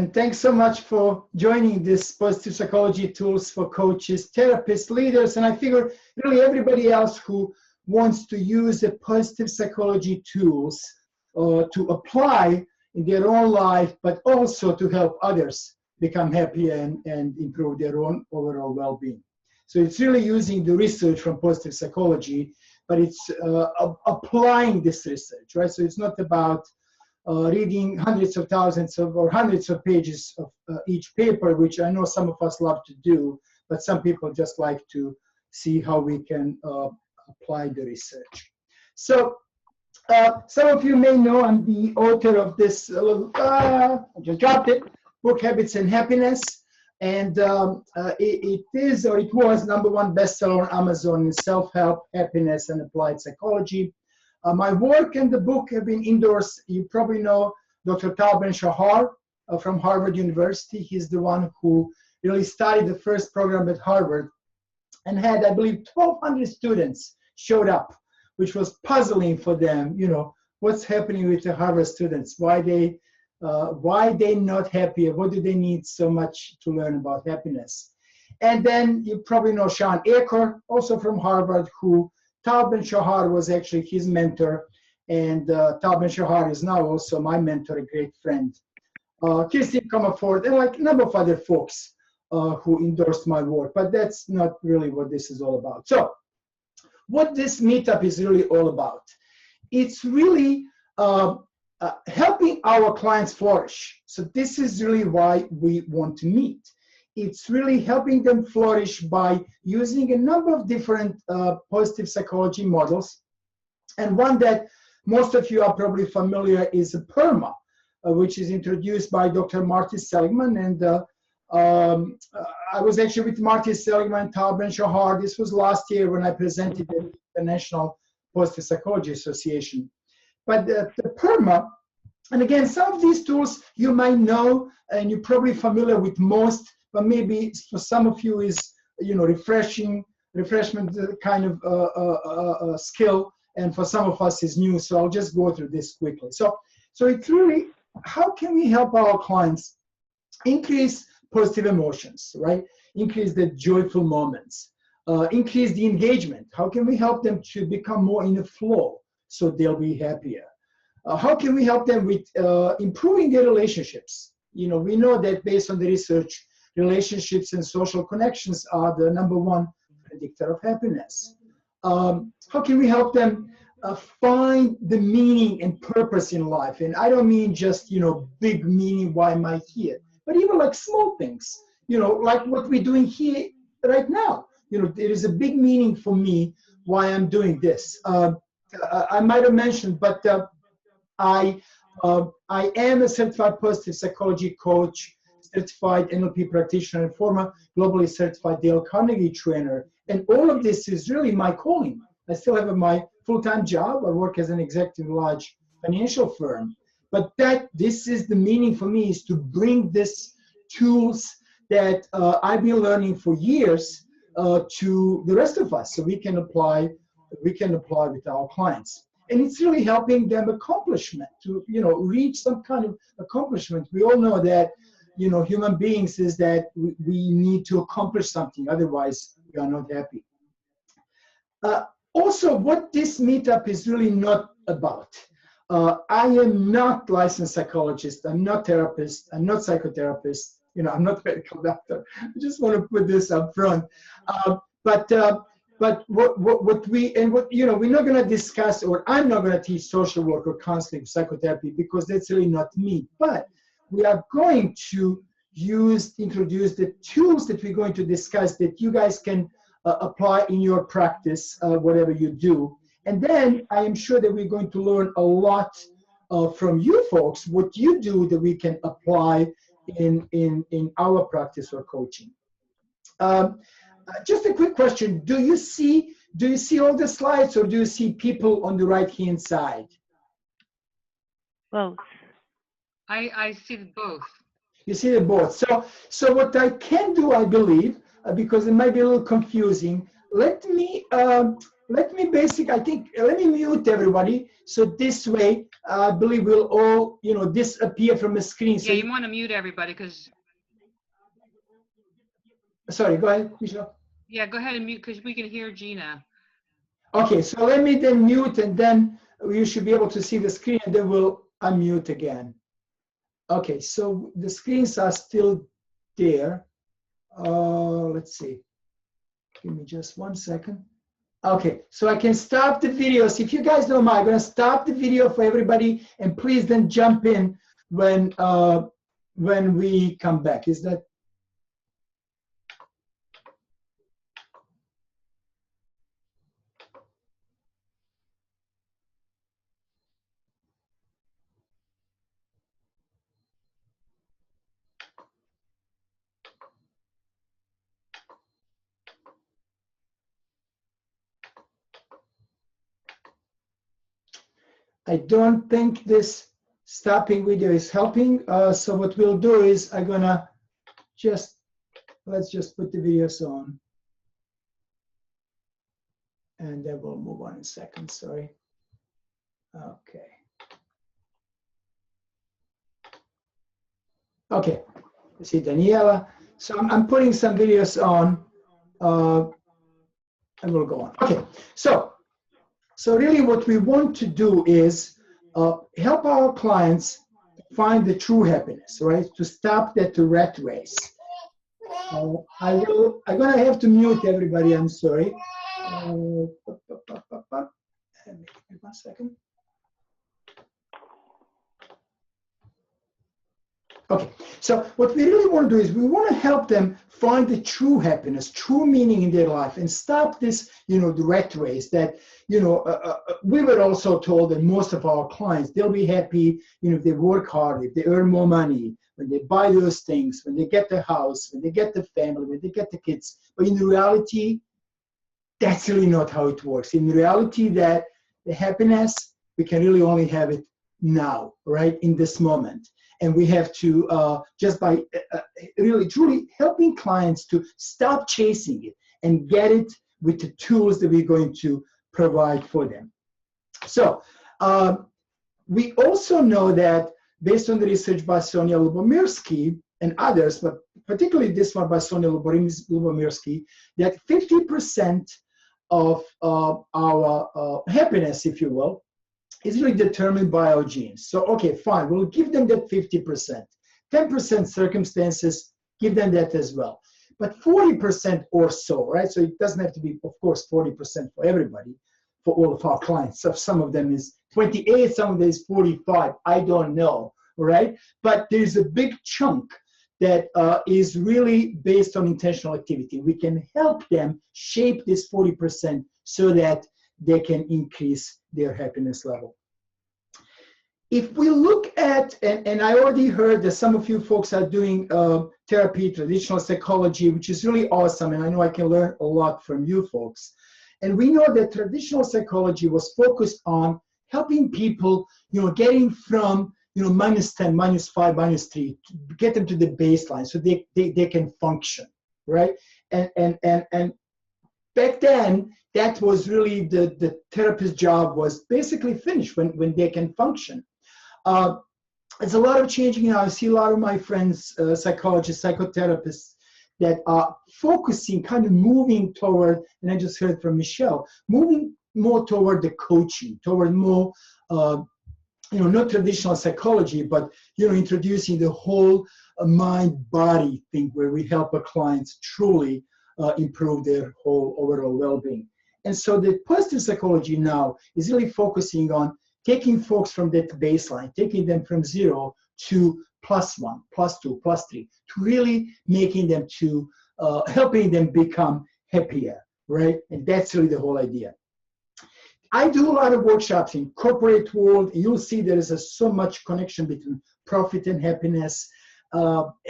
And thanks so much for joining this Positive Psychology Tools for Coaches, Therapists, Leaders, and I figure really everybody else who wants to use the positive psychology tools to apply in their own life, but also to help others become happy and improve their own overall well-being. So it's really using the research from positive psychology, but it's applying this research, right? So it's not about reading hundreds of thousands of or hundreds of pages of each paper, which I know some of us love to do, but some people just like to see how we can apply the research. So some of you may know I'm the author of this, I just dropped it, book Habits and Happiness. And it is, or it was, #1 bestseller on Amazon in self-help, happiness, and applied psychology. My work and the book have been endorsed. You probably know Dr. Tal Ben-Shahar from Harvard University. He's the one who really started the first program at Harvard and had, I believe, 1,200 students showed up, which was puzzling for them. You know, what's happening with the Harvard students? Why they not happy? What do they need so much to learn about happiness? And then you probably know Sean Aker, also from Harvard, who Tal Ben-Shahar was actually his mentor, and Tal Ben-Shahar is now also my mentor, a great friend. Kirsten Comerford, and like a number of other folks who endorsed my work, but that's not really what this is all about. So what this meetup is really all about, it's really helping our clients flourish. So this is really why we want to meet. It's really helping them flourish by using a number of different positive psychology models. And one that most of you are probably familiar is PERMA, which is introduced by Dr. Marty Seligman. And I was actually with Marty Seligman and Tal Ben-Shahar. This was last year when I presented at the National Positive Psychology Association. But the PERMA, and again, some of these tools you might know and you're probably familiar with most, but maybe for some of you is, you know, refreshment kind of skill, and for some of us is new. So I'll just go through this quickly. So it's really, how can we help our clients increase positive emotions, right? Increase the joyful moments, increase the engagement. How can we help them to become more in the flow so they'll be happier? How can we help them with improving their relationships? You know, we know that based on the research, relationships and social connections are the #1 predictor of happiness. How can we help them find the meaning and purpose in life? And I don't mean just, you know, big meaning, why am I here? But even like small things, you know, like what we're doing here right now. You know, there is a big meaning for me why I'm doing this. I might have mentioned, but I am a certified positive psychology coach, certified NLP practitioner, and former globally certified Dale Carnegie trainer. And all of this is really my calling. I still have my full-time job. I work as an executive in a large financial firm. But this is the meaning for me, is to bring these tools that I've been learning for years to the rest of us, so we can apply with our clients. And it's really helping them accomplishment, to, you know, reach some kind of accomplishment. We all know that, you know, human beings is that we need to accomplish something, otherwise we are not happy. Also, what this meetup is really not about. I am not licensed psychologist, I'm not therapist, I'm not psychotherapist, you know, I'm not a medical doctor. I just want to put this up front. But what you know, we're not going to discuss, or I'm not going to teach social work or counseling, psychotherapy, because that's really not me. But we are going to introduce the tools that we're going to discuss that you guys can apply in your practice, whatever you do. And then I am sure that we're going to learn a lot from you folks, what you do that we can apply in our practice or coaching. Just a quick question. Do you see all the slides, or do you see people on the right-hand side? Both. I see both. You see the both. So what I can do, I believe, because it might be a little confusing, let me let me let me mute everybody. So this way, I believe we'll all, disappear from the screen. So yeah, you want to mute everybody because. Sorry, go ahead, Michelle. Yeah, go ahead and mute because we can hear Gina. Okay, so let me then mute, and then you should be able to see the screen, and then we'll unmute again. Okay, so the screens are still there. Let's see. Give me just 1 second. Okay, so I can stop the videos. If you guys don't mind, I'm going to stop the video for everybody, and please then jump in when we come back. Is that? I don't think this stopping video is helping. So what we'll do is I'm gonna let's just put the videos on, and then we'll move on in a second. Sorry. Okay. Okay. You see Daniela. So I'm putting some videos on, and we'll go on. Okay. So really what we want to do is help our clients find the true happiness, right? To stop that rat race. I'm gonna have to mute everybody, I'm sorry. 1 second. Okay, so what we really want to do is we want to help them find the true happiness, true meaning in their life, and stop this, the rat race that, we were also told that most of our clients, they'll be happy, if they work hard, if they earn more money, when they buy those things, when they get the house, when they get the family, when they get the kids. But in reality, that's really not how it works. In reality, that the happiness, we can really only have it now, right, in this moment. And we have to, just by really truly helping clients to stop chasing it and get it with the tools that we're going to provide for them. So we also know that based on the research by Sonia Lubomirsky and others, but particularly this one by Sonia Lubomirsky, that 50% of our happiness, if you will, is really determined by our genes. So, okay, fine, we'll give them that 50%. 10% circumstances, give them that as well. But 40% or so, right? So it doesn't have to be, of course, 40% for everybody, for all of our clients. So some of them is 28, some of them is 45, I don't know, right? But there's a big chunk that is really based on intentional activity. We can help them shape this 40% so that they can increase their happiness level. If we look at, and I already heard that some of you folks are doing therapy, traditional psychology, which is really awesome, and I know I can learn a lot from you folks. And we know that traditional psychology was focused on helping people, getting from, -10, -5, -3, to get them to the baseline so they can function, right? And back then, that was really the therapist's job was basically finished when they can function. There's a lot of changing now. I see a lot of my friends, psychologists, psychotherapists, that are focusing, kind of moving toward, and I just heard from Michelle, moving more toward the coaching, toward more, not traditional psychology, but, introducing the whole mind-body thing where we help our clients truly improve their whole overall well-being. And so the positive psychology now is really focusing on taking folks from that baseline, taking them from 0 to +1, +2, +3, to really making them to, helping them become happier, right? And that's really the whole idea. I do a lot of workshops in corporate world. You'll see there is so much connection between profit and happiness.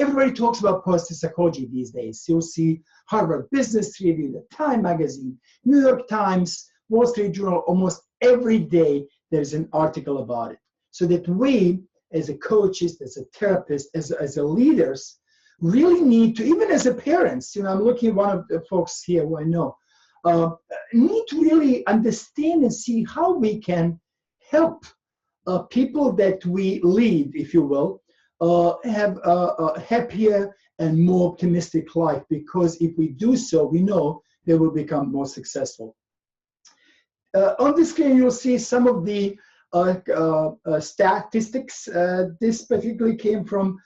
Everybody talks about positive psychology these days. You'll see Harvard Business Review, the Time Magazine, New York Times, Wall Street Journal, almost every day there's an article about it. So that we, as a coaches, as a therapist, as a leaders, really need to, even as a parents, I'm looking at one of the folks here who I know, need to really understand and see how we can help people that we lead, if you will, have a happier and more optimistic life, because if we do so, we know they will become more successful. On the screen, you'll see some of the statistics. This particularly came from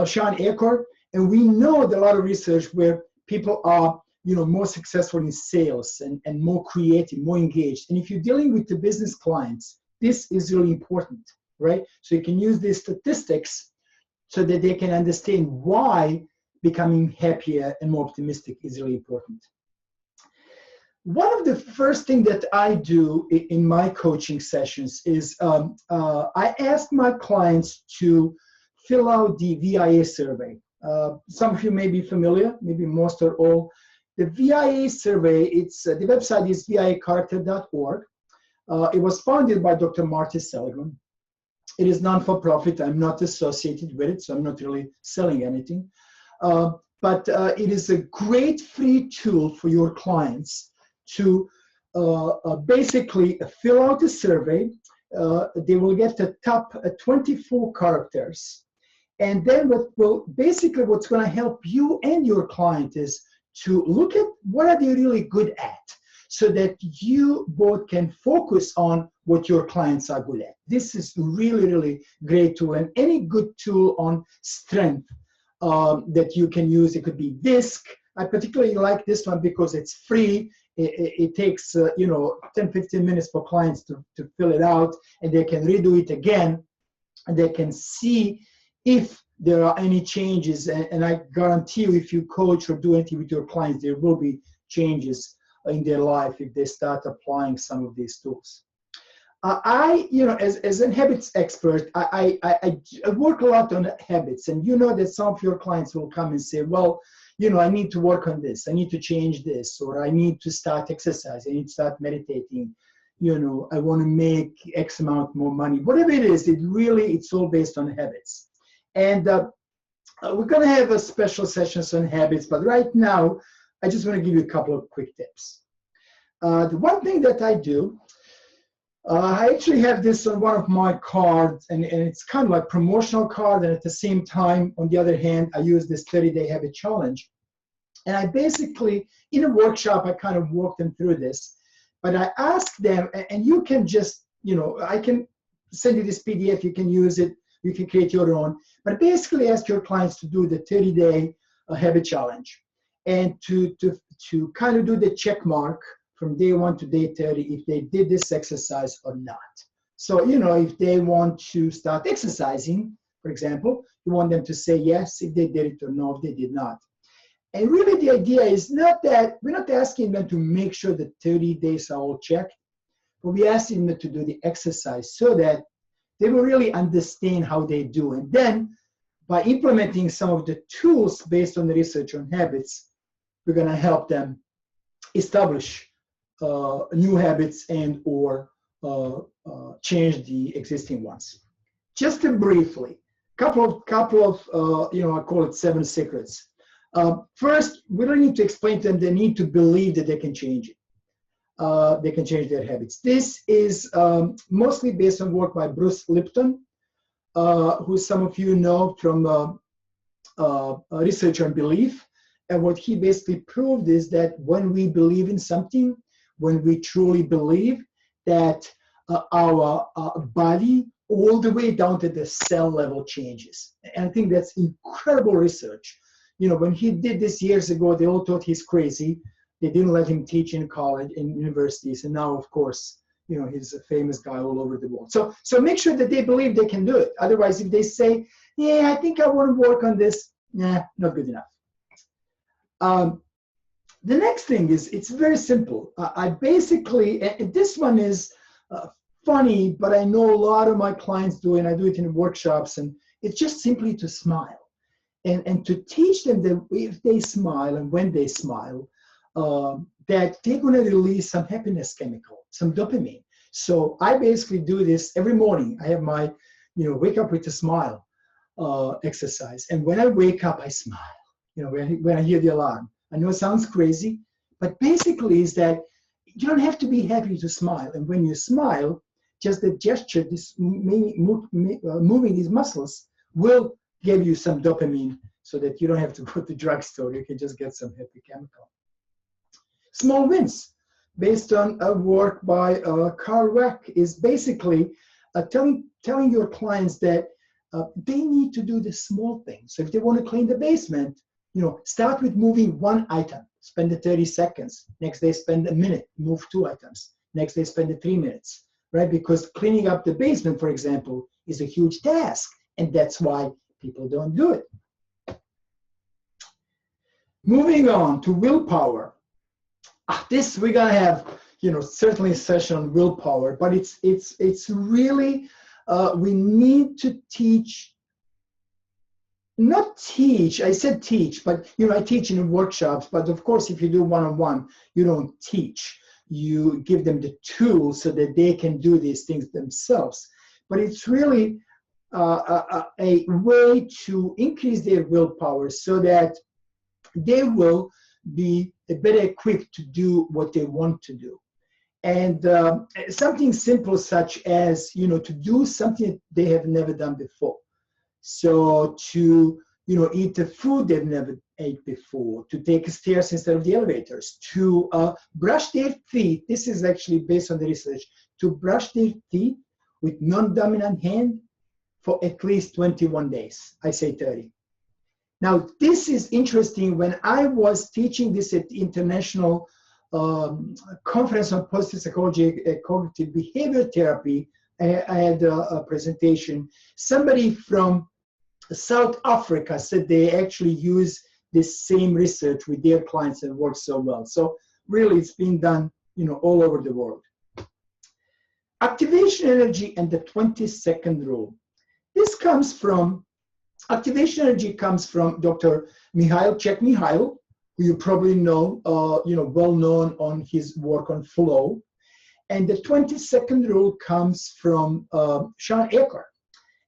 Sean Eckhart, and we know that a lot of research where people are more successful in sales and more creative, more engaged. And if you're dealing with the business clients, this is really important, right? So you can use these statistics so that they can understand why becoming happier and more optimistic is really important. One of the first things that I do in my coaching sessions is I ask my clients to fill out the VIA survey. Some of you may be familiar, maybe most or all. The VIA survey, the website is viacharacter.org. It was founded by Dr. Marty Seligman. It is non-for-profit. I'm not associated with it, so I'm not really selling anything. But it is a great free tool for your clients to basically fill out a survey. They will get the top 24 characters. And then what's going to help you and your client is to look at what are they really good at, so that you both can focus on what your clients are good at. This is really, really great tool, and any good tool on strength that you can use. It could be DISC. I particularly like this one because it's free. It takes 10-15 minutes for clients to fill it out, and they can redo it again, and they can see if there are any changes. And I guarantee you, if you coach or do anything with your clients, there will be changes in their life if they start applying some of these tools. As a habits expert, I work a lot on habits, and you know that some of your clients will come and say, well, I need to work on this, I need to change this, or I need to start exercising, I need to start meditating, I want to make X amount more money. Whatever it is, it's all based on habits. And we're going to have a special sessions on habits, but right now, I just want to give you a couple of quick tips. The one thing that I do, I actually have this on one of my cards, and it's kind of like promotional card, and at the same time, on the other hand, I use this 30-day habit challenge. And I basically, in a workshop, I kind of walk them through this, but I ask them, and you can just, I can send you this PDF, you can use it, you can create your own, but basically ask your clients to do the 30-day habit challenge, and to kind of do the check mark from day 1 to day 30 if they did this exercise or not. So, if they want to start exercising, for example, you want them to say yes if they did it or no if they did not. And really the idea is not that, we're not asking them to make sure that 30 days are all checked, but we're asking them to do the exercise so that they will really understand how they do. And then by implementing some of the tools based on the research on habits, we're going to help them establish new habits and or change the existing ones. Just briefly, couple of I call it 7 secrets. First, we don't need to explain to them they need to believe that they can change it. They can change their habits. This is mostly based on work by Bruce Lipton, who some of you know from research on belief. And what he basically proved is that when we believe in something, when we truly believe that our body all the way down to the cell level changes. And I think that's incredible research. When he did this years ago, they all thought he's crazy. They didn't let him teach in college, in universities. And now, of course, he's a famous guy all over the world. So make sure that they believe they can do it. Otherwise, if they say, yeah, I think I want to work on this, nah, not good enough. The next thing is, it's very simple. I basically, and this one is funny, but I know a lot of my clients do, and I do it in workshops, and it's just simply to smile. And to teach them that if they smile and when they smile, that they're going to release some happiness chemical, some dopamine. So I basically do this every morning. I have my, wake up with a smile exercise. And when I wake up, I smile, when I hear the alarm. I know it sounds crazy, But basically is that you don't have to be happy to smile. And when you smile, just the gesture, this moving these muscles will give you some dopamine so that you don't have to go to the drugstore. You can just get some happy chemical. Small wins, based on a work by Carl Weck, is basically telling your clients that they need to do the small things. So if they want to clean the basement, start with moving one item, spend the 30 seconds. Next day, spend a minute, move 2 items. Next day, spend the 3 minutes, right? Because cleaning up the basement, for example, is a huge task, and that's why people don't do it. Moving on to willpower. This we're gonna have, certainly a session on willpower, but it's really we need to teach. Not teach, I said teach, but I teach in workshops, but of course if you do one-on-one, you don't teach. You give them the tools so that they can do these things themselves. But it's really a way to increase their willpower so that they will be better equipped to do what they want to do. And something simple such as, to do something they have never done before. So to, eat the food they've never ate before, to take stairs instead of the elevators, to brush their teeth. This is actually based on the research, to brush their teeth with non-dominant hand for at least 21 days. I say 30. Now, this is interesting. When I was teaching this at the International Conference on Positive Psychology and Cognitive Behavior Therapy, I had a presentation. Somebody from South Africa said they actually use this same research with their clients and it works so well. So really it's being done, all over the world. Activation energy and the 20-second rule. This comes from, activation energy comes from Dr. Mihail Csikszentmihalyi, who you probably know, well known on his work on flow. And the 20-second rule comes from Sean Eckhart.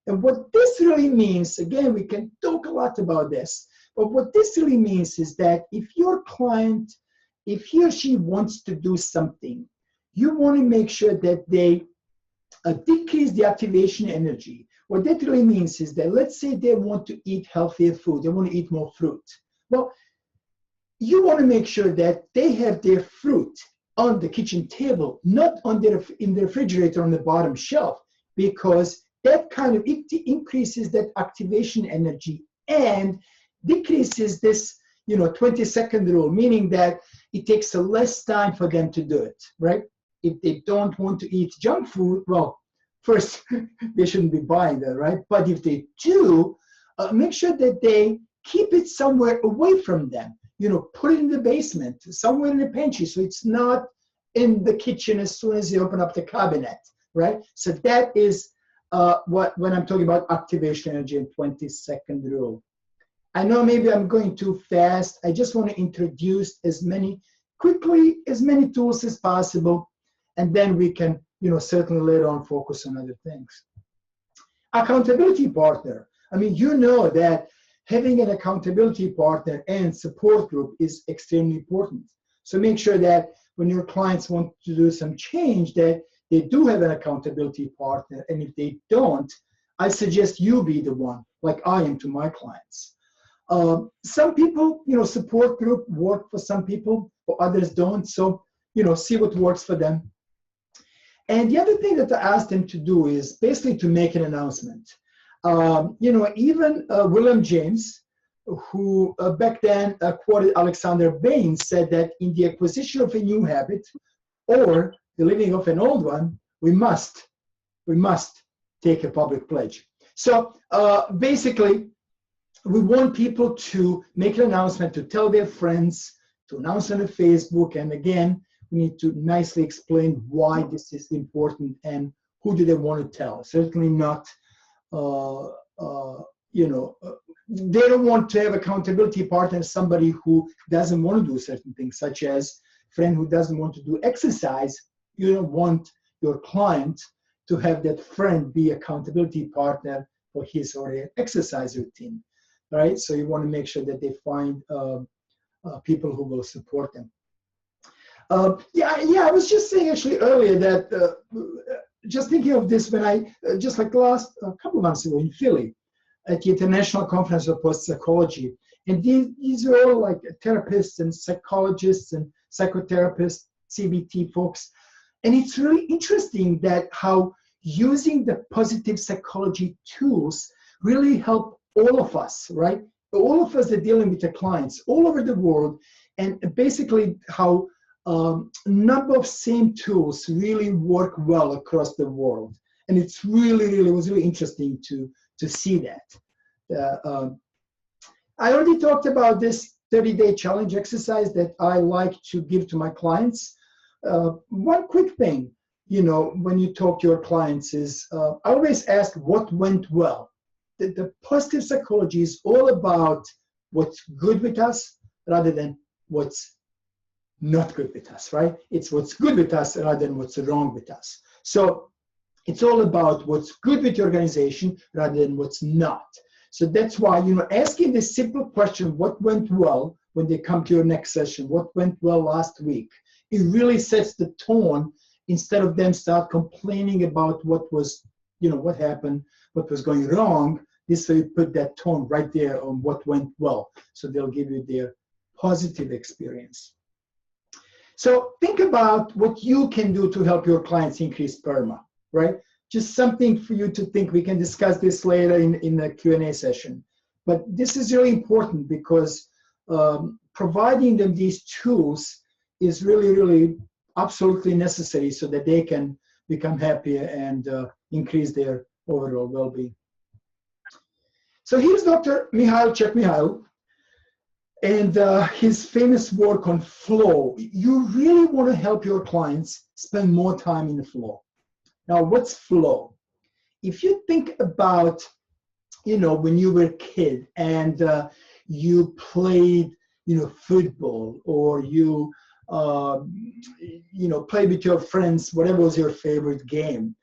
And what this really means, again, we can talk a lot about this, but what this really means is that if your client, if he or she wants to do something, you want to make sure that they decrease the activation energy. What that really means is that, let's say they want to eat healthier food, they want to eat more fruit. Well, you want to make sure that they have their fruit on the kitchen table, not on in the refrigerator on the bottom shelf, because that kind of increases that activation energy and decreases this, 20-second rule, meaning that it takes less time for them to do it, right? If they don't want to eat junk food, well, first, they shouldn't be buying that, right? But if they do, make sure that they keep it somewhere away from them. Put it in the basement, somewhere in the pantry, so it's not in the kitchen as soon as you open up the cabinet, right? So that is when I'm talking about activation energy and 20-second rule. I know maybe I'm going too fast. I just want to introduce as many tools as possible, and then we can, certainly later on focus on other things. Accountability partner. I mean, that having an accountability partner and support group is extremely important. So make sure that when your clients want to do some change, that they do have an accountability partner. And if they don't, I suggest you be the one, like I am to my clients. Some people, support group work for some people, or others don't. So, see what works for them. And the other thing that I asked them to do is basically to make an announcement. Even William James, who back then quoted Alexander Bain, said that in the acquisition of a new habit or the living of an old one, we must take a public pledge. So basically, we want people to make an announcement, to tell their friends, to announce on Facebook, and again, we need to nicely explain why this is important and who do they want to tell. Certainly not, they don't want to have accountability partner, somebody who doesn't want to do certain things, such as a friend who doesn't want to do exercise. You don't want your client to have that friend be accountability partner for his or her exercise routine, right? So you want to make sure that they find people who will support them. I was just saying actually earlier that just thinking of this when I, just like last a couple of months ago in Philly at the International Conference of Post-Psychology. And these are all like therapists and psychologists and psychotherapists, CBT folks. And it's really interesting that how using the positive psychology tools really help all of us, right? All of us are dealing with the clients all over the world, and basically how number of same tools really work well across the world. And it's really, it was really interesting to see that. I already talked about this 30-day challenge exercise that I like to give to my clients. One quick thing, when you talk to your clients is, I always ask what went well. The positive psychology is all about what's good with us rather than what's not good with us, right? It's what's good with us rather than what's wrong with us. So it's all about what's good with your organization rather than what's not. So that's why, asking this simple question, what went well, when they come to your next session, what went well last week, it really sets the tone instead of them start complaining about what was, what happened, what was going wrong. This way you put that tone right there on what went well. So they'll give you their positive experience. So think about what you can do to help your clients increase PERMA, right? Just something for you to think. We can discuss this later in the Q&A session. But this is really important because providing them these tools is really absolutely necessary so that they can become happier and increase their overall well-being. So here's Dr. Mihail Csikszentmihalyi and his famous work on flow. You really want to help your clients spend more time in the flow. Now, what's flow? If you think about, when you were a kid and you played, football, or you, played with your friends, whatever was your favorite game.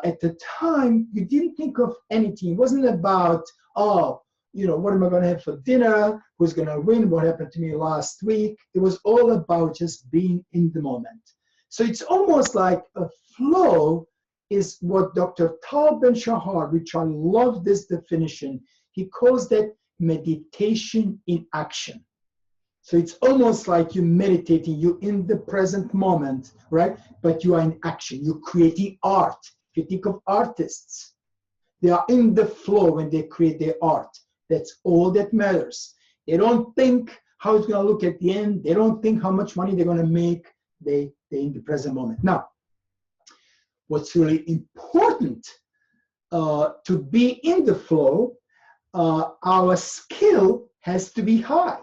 At the time, you didn't think of anything. It wasn't about, what am I going to have for dinner? Who's going to win? What happened to me last week? It was all about just being in the moment. So it's almost like a flow is what Dr. Tal Ben-Shahar, which I love this definition, he calls that meditation in action. So it's almost like you're meditating, you're in the present moment, right? But you are in action, you're creating art. If you think of artists, they are in the flow when they create their art. That's all that matters. They don't think how it's going to look at the end. They don't think how much money they're going to make. They're in the present moment. Now, what's really important to be in the flow, our skill has to be high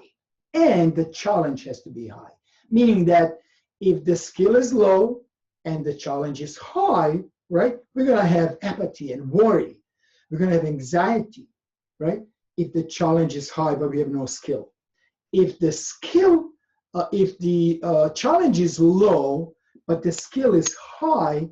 and the challenge has to be high. Meaning that if the skill is low and the challenge is high, right, we're going to have apathy and worry. We're going to have anxiety, right? If the challenge is high, but we have no skill. If the challenge is low, but the skill is high,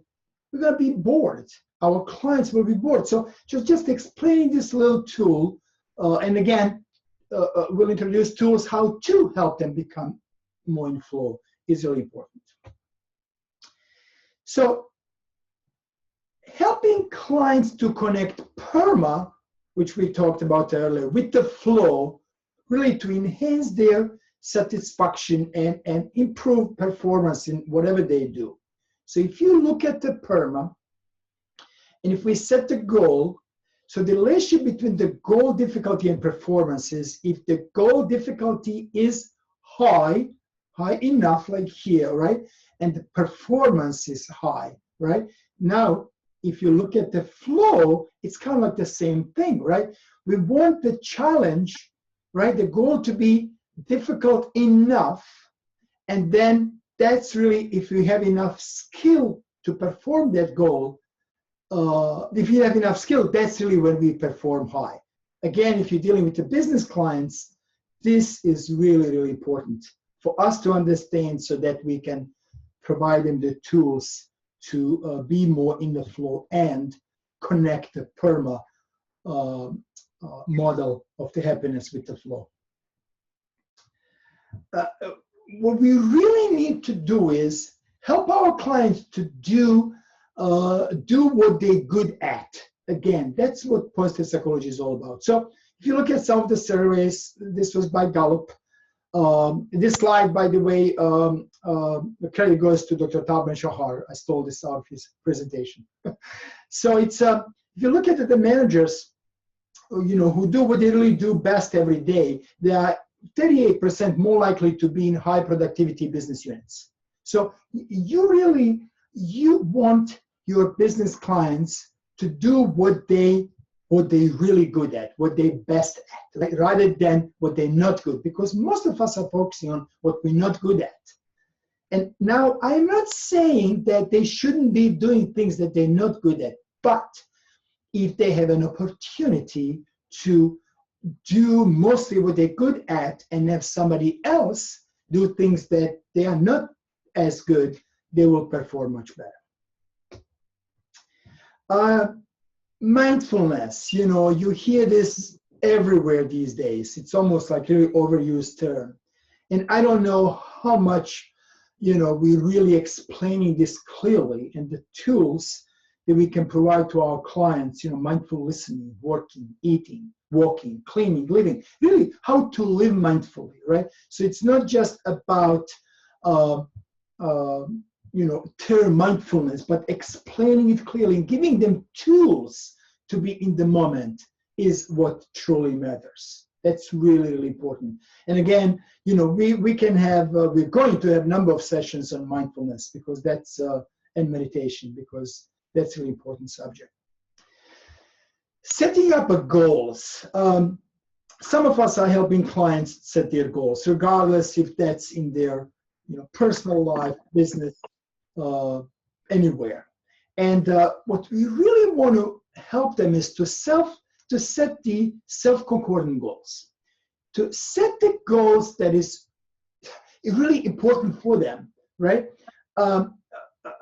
we're going to be bored. Our clients will be bored. So just explaining this little tool, and again, we'll introduce tools how to help them become more in flow is really important. So helping clients to connect PERMA, which we talked about earlier, with the flow, really to enhance their satisfaction and improve performance in whatever they do. So if you look at the PERMA, and if we set the goal, so the relationship between the goal difficulty and performance is if the goal difficulty is high enough, like here, right? And the performance is high, right? Now, if you look at the flow, it's kind of like the same thing, right? We want the challenge, right? The goal to be difficult enough, and then that's really, if you have enough skill to perform that goal, if you have enough skill, that's really when we perform high. Again, if you're dealing with the business clients, this is really important for us to understand so that we can provide them the tools to be more in the flow and connect the PERMA model of the happiness with the flow. what we really need to do is help our clients to do what they're good at. Again, that's what positive psychology is all about. So if you look at some of the surveys, this was by Gallup. This slide, by the way, the credit goes to Dr. Tal Ben-Shahar. I stole this out of his presentation. So it's if you look at the managers, who do what they really do best every day, they are 38% more likely to be in high productivity business units. So you want your business clients to do what they're really good at, what they're best at, right? Rather than what they're not good, because most of us are focusing on what we're not good at. And now I'm not saying that they shouldn't be doing things that they're not good at, but if they have an opportunity to do mostly what they're good at and have somebody else do things that they are not as good, they will perform much better. Mindfulness, you hear this everywhere these days. It's almost like a really overused term. And I don't know how much, we're really explaining this clearly, and the tools that we can provide to our clients, mindful listening, working, eating, walking, cleaning, living, really how to live mindfully, right? So it's not just about, term mindfulness, but explaining it clearly and giving them tools to be in the moment is what truly matters. That's really, really important. And again, we can have, we're going to have a number of sessions on mindfulness because that's, and meditation, because that's a really important subject. Setting up goals. Some of us are helping clients set their goals, regardless if that's in their personal life, business, anywhere. And what we really want to help them is to set the self-concordant goals, to set the goals that is really important for them, right?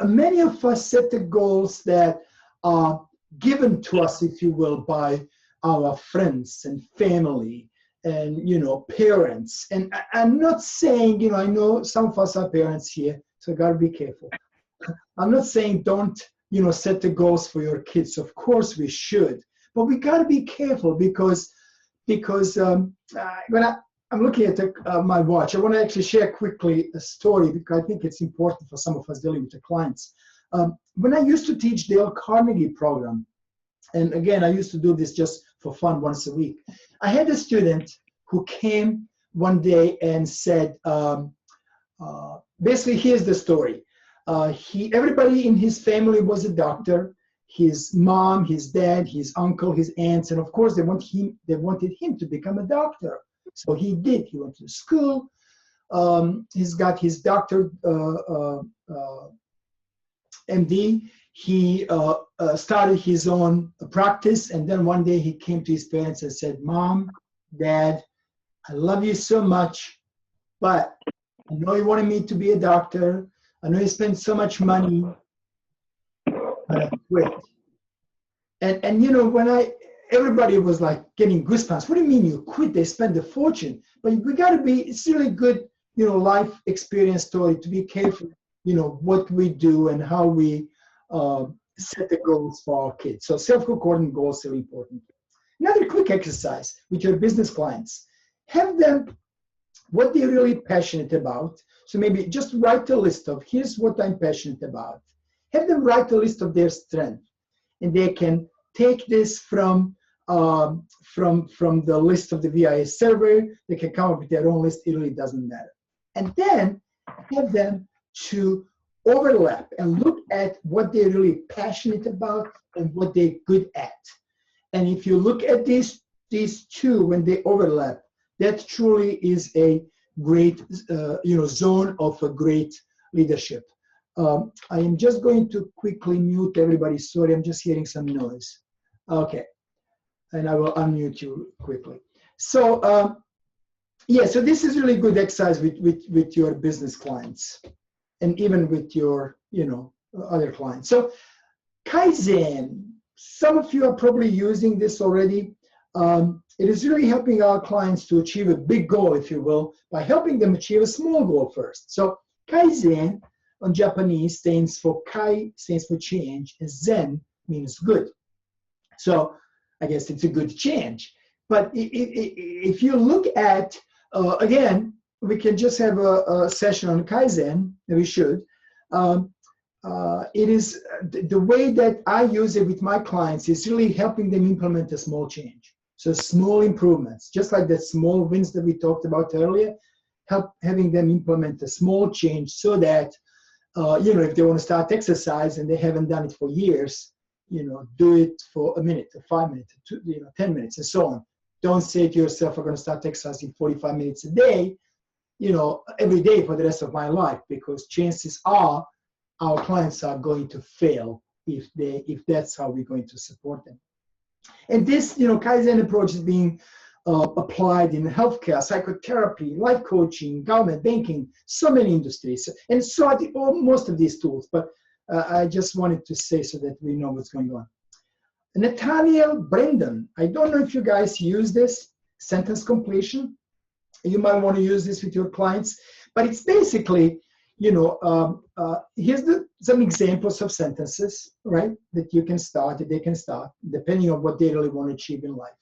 Many of us set the goals that are given to us, if you will, by our friends and family and, parents. And I'm not saying, I know some of us are parents here, so I gotta be careful. I'm not saying don't, set the goals for your kids. Of course we should, but we gotta be careful because when I'm looking at my watch, I want to actually share quickly a story because I think it's important for some of us dealing with the clients. When I used to teach Dale Carnegie program, and again, I used to do this just for fun once a week, I had a student who came one day and said, basically, here's the story. Everybody in his family was a doctor. His mom, his dad, his uncle, his aunts, and of course they wanted him to become a doctor. So he did. He went to school. He's got his doctor, MD. He started his own practice, and then one day he came to his parents and said, "Mom, Dad, I love you so much, but I know you wanted me to be a doctor. I know you spent so much money, but I quit." And when everybody was like getting goosebumps. What do you mean you quit? They spent a fortune. But we got to be, it's really good, life experience story to be careful, what we do and how we set the goals for our kids. So self-concordant goals are important. Another quick exercise with your business clients. Have them what they're really passionate about. So maybe just write a list of, here's what I'm passionate about. Have them write a list of their strengths. And they can take this from the list of the VIS survey. They can come up with their own list. It really doesn't matter. And then have them to overlap and look at what they're really passionate about and what they're good at. And if you look at these two, when they overlap, that truly is a great zone of a great leadership. I am just going to quickly mute everybody. Sorry, I'm just hearing some noise. Okay, and I will unmute you quickly. So yeah, so this is really good exercise with your business clients and even with your other clients. So Kaizen, some of you are probably using this already. it is really helping our clients to achieve a big goal, if you will, by helping them achieve a small goal first. So Kaizen on Japanese stands for Kai, stands for change, and Zen means good. So I guess it's a good change. But if you look at, again, we can just have a session on Kaizen, and we should. It is the way that I use it with my clients is really helping them implement a small change. So small improvements, just like the small wins that we talked about earlier, having them implement a small change so that, if they want to start exercise and they haven't done it for years, do it for a minute, 5 minutes, 10 minutes, and so on. Don't say to yourself, I'm going to start exercising 45 minutes a day, every day for the rest of my life, because chances are our clients are going to fail if that's how we're going to support them. And this, Kaizen approach is being applied in healthcare, psychotherapy, life coaching, government, banking, so many industries. And so I think most of these tools, but I just wanted to say so that we know what's going on. Nathaniel Brendan, I don't know if you guys use this, sentence completion. You might want to use this with your clients, but it's basically, here's some examples of sentences, right, that you can start, that they can start, depending on what they really want to achieve in life.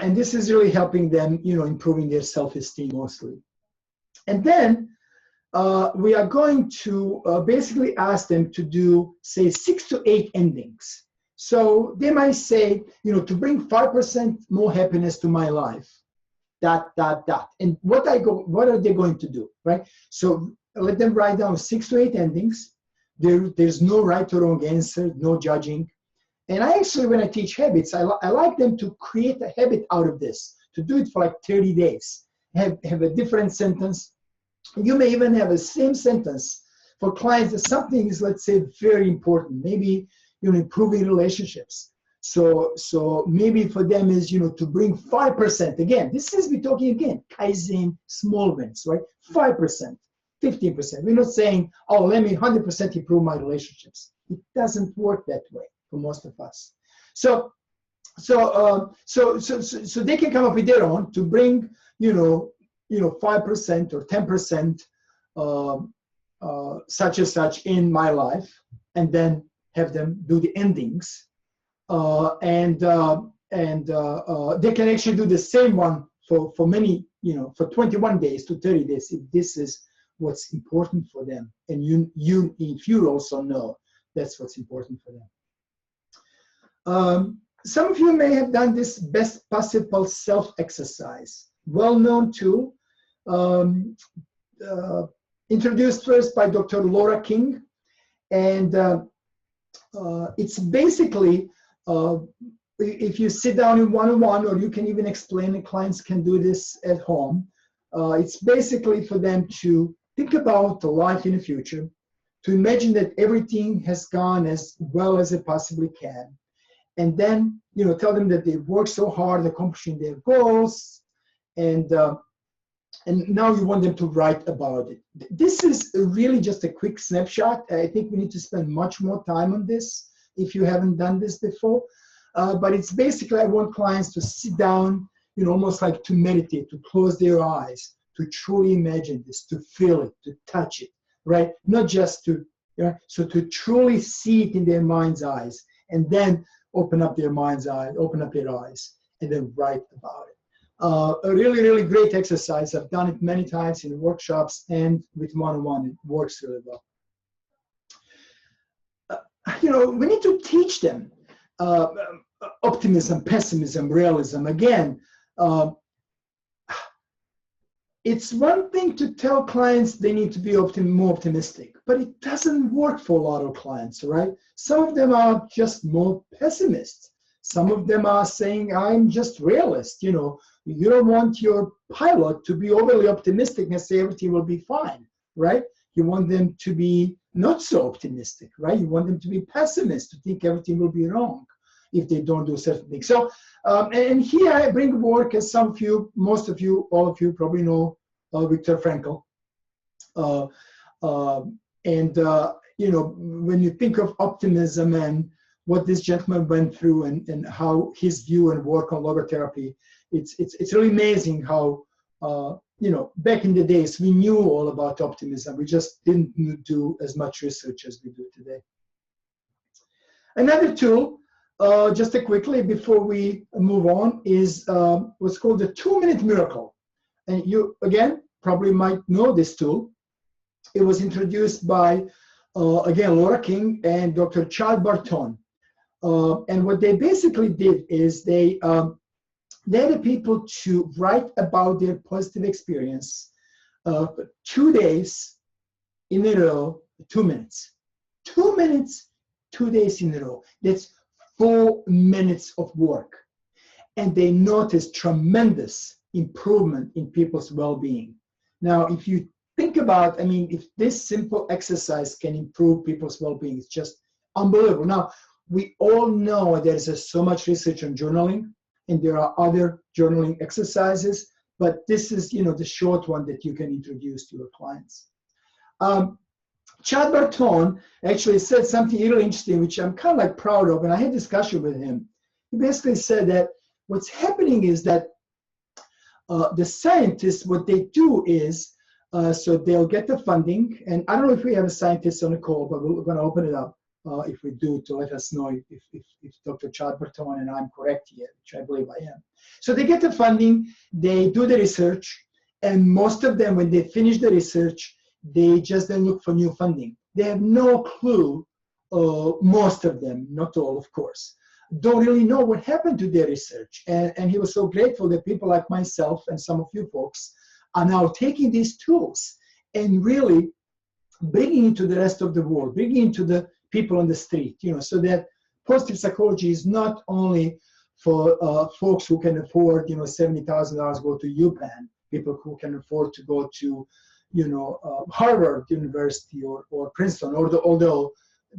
And this is really helping them, improving their self-esteem mostly. And then we are going to basically ask them to do, say, 6 to 8 endings. So they might say, to bring 5% more happiness to my life, ... And what are they going to do, right? So let them write down 6 to 8 endings. There's no right or wrong answer, no judging. And I actually, when I teach habits, I like them to create a habit out of this, to do it for like 30 days. Have a different sentence. You may even have a same sentence for clients that something is, let's say, very important. Maybe, improving relationships. So maybe for them is, to bring 5%. Again, we're talking again, Kaizen, small wins, right? 5%, 15%. We're not saying, oh, let me 100% improve my relationships. It doesn't work that way for most of us. So they can come up with their own to bring, 5% or 10% such and such in my life, and then have them do the endings. And they can actually do the same one for many, for 21 days to 30 days, if this is what's important for them. And if you also know that's what's important for them. Some of you may have done this best possible self-exercise, well-known tool, introduced first by Dr. Laura King. And it's basically, if you sit down in one-on-one, or you can even explain, and clients can do this at home, it's basically for them to think about the life in the future, to imagine that everything has gone as well as it possibly can, and then tell them that they've worked so hard accomplishing their goals, and now you want them to write about it. This is really just a quick snapshot. I think we need to spend much more time on this if you haven't done this before. But it's basically, I want clients to sit down, almost like to meditate, to close their eyes, to truly imagine this, to feel it, to touch it, right? Not just to, so to truly see it in their mind's eyes, and then open up their mind's eye, open up their eyes, and then write about it. A really, really great exercise. I've done it many times in workshops and with one-on-one. It works really well. We need to teach them optimism, pessimism, realism. Again, it's one thing to tell clients they need to be more optimistic, but it doesn't work for a lot of clients, right? Some of them are just more pessimists. Some of them are saying, I'm just realist. You don't want your pilot to be overly optimistic and say everything will be fine, right? You want them to be not so optimistic, right? You want them to be pessimist, to think everything will be wrong if they don't do certain things. So, and here I bring work, as some of you, most of you, all of you probably know Viktor Frankl. When you think of optimism and what this gentleman went through and how his view and work on logotherapy. It's really amazing how, back in the days, we knew all about optimism. We just didn't do as much research as we do today. Another tool, just quickly before we move on, is what's called the 2-minute miracle. And you, again, probably might know this tool. It was introduced by, again, Laura King and Dr. Chad Barton. And what they basically did is they had people to write about their positive experience 2 days in a row, 2 minutes. 2 minutes, 2 days in a row. That's 4 minutes of work. And they noticed tremendous improvement in people's well-being. Now, if you think about, if this simple exercise can improve people's well-being, it's just unbelievable. Now, we all know there's so much research on journaling, and there are other journaling exercises, but this is, the short one that you can introduce to your clients. Chad Barton actually said something really interesting, which I'm kind of proud of, and I had a discussion with him. He basically said that what's happening is that the scientists, what they do is, so they'll get the funding, and I don't know if we have a scientist on the call, but we're going to open it up if we do, to let us know if Dr. Chad Barton and I'm correct here, which I believe I am. So they get the funding, they do the research, and most of them, when they finish the research, they just then look for new funding. They have no clue, most of them, not all, of course, don't really know what happened to their research. And he was so grateful that people like myself and some of you folks are now taking these tools and really bringing it to the rest of the world, bringing it to the people on the street, so that positive psychology is not only for folks who can afford, $70,000 go to UPenn, people who can afford to go to, Harvard University or Princeton, although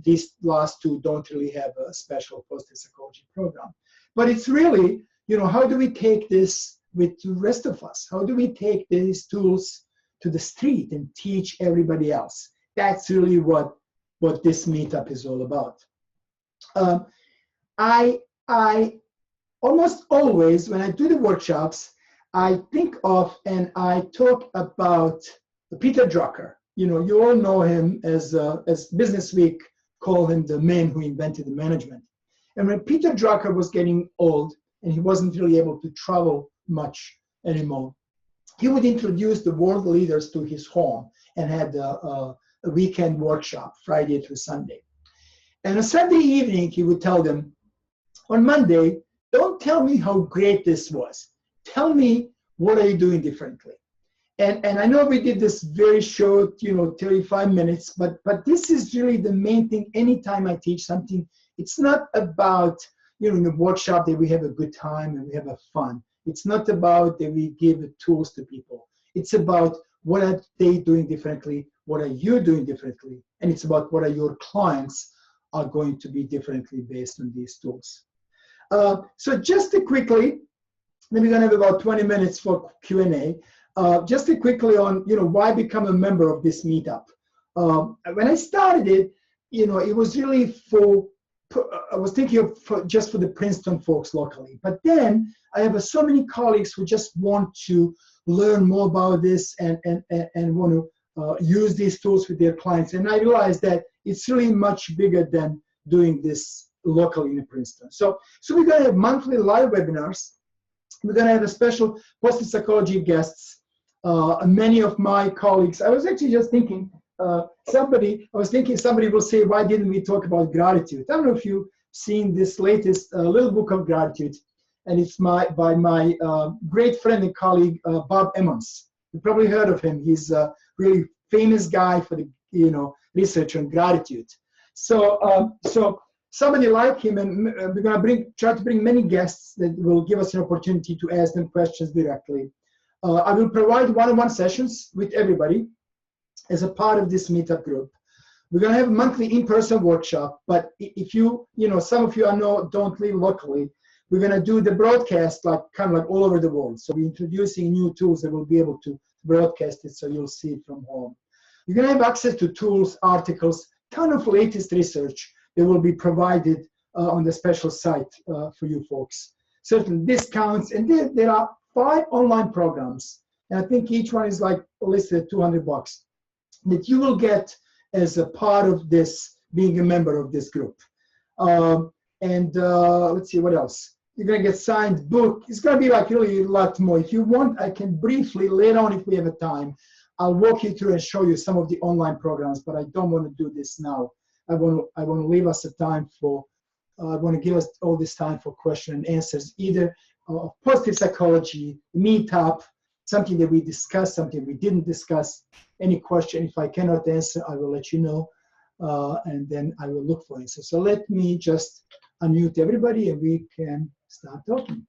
these last two don't really have a special positive psychology program. But it's really, how do we take this with the rest of us? How do we take these tools to the street and teach everybody else? That's really what this meetup is all about. I almost always, when I do the workshops, I think of and I talk about Peter Drucker. You all know him as Business Week call him the man who invented the management. And when Peter Drucker was getting old and he wasn't really able to travel much anymore, he would introduce the world leaders to his home and had a weekend workshop, Friday through Sunday. And on Sunday evening, he would tell them, on Monday, don't tell me how great this was. Tell me, what are you doing differently? And I know we did this very short, 35 minutes, but this is really the main thing. Anytime I teach something, it's not about, in the workshop that we have a good time and we have a fun. It's not about that we give tools to people. It's about what are they doing differently, what are you doing differently, and it's about what are your clients are going to be differently based on these tools. So just quickly, then we're going to have about 20 minutes for Q&A. Just quickly on, why become a member of this meetup. When I started it, it was really I was thinking of just for the Princeton folks locally. But then I have so many colleagues who just want to learn more about this and want to use these tools with their clients. And I realized that it's really much bigger than doing this locally in Princeton. So we're going to have monthly live webinars. We're going to have a special positive psychology guests. Many of my colleagues, I was actually just thinking, somebody will say, why didn't we talk about gratitude? I don't know if you've seen this latest little book of gratitude, and it's by my great friend and colleague, Bob Emmons. You probably heard of him. He's a really famous guy for the research on gratitude. So somebody like him, and we're going to try to bring many guests that will give us an opportunity to ask them questions directly. I will provide one-on-one sessions with everybody as a part of this meetup group. We're going to have a monthly in-person workshop, but if some of you don't live locally, we're going to do the broadcast kind of all over the world. So we're introducing new tools that will be able to broadcast it so you'll see it from home. You're going to have access to tools, articles, ton of latest research that will be provided on the special site for you folks. Certain discounts, and there are 5 online programs, and I think each one is like listed at $200 that you will get as a part of this, being a member of this group. Let's see, what else? You're gonna get signed book. It's gonna be like really a lot more. If you want, I can briefly, later on if we have a time, I'll walk you through and show you some of the online programs, but I don't want to do this now. I want to leave us a time for, I want to give us all this time for question and answers, either positive psychology, Meetup, something that we discussed, something we didn't discuss. Any question, if I cannot answer, I will let you know, and then I will look for answers. So let me just unmute everybody and we can start talking.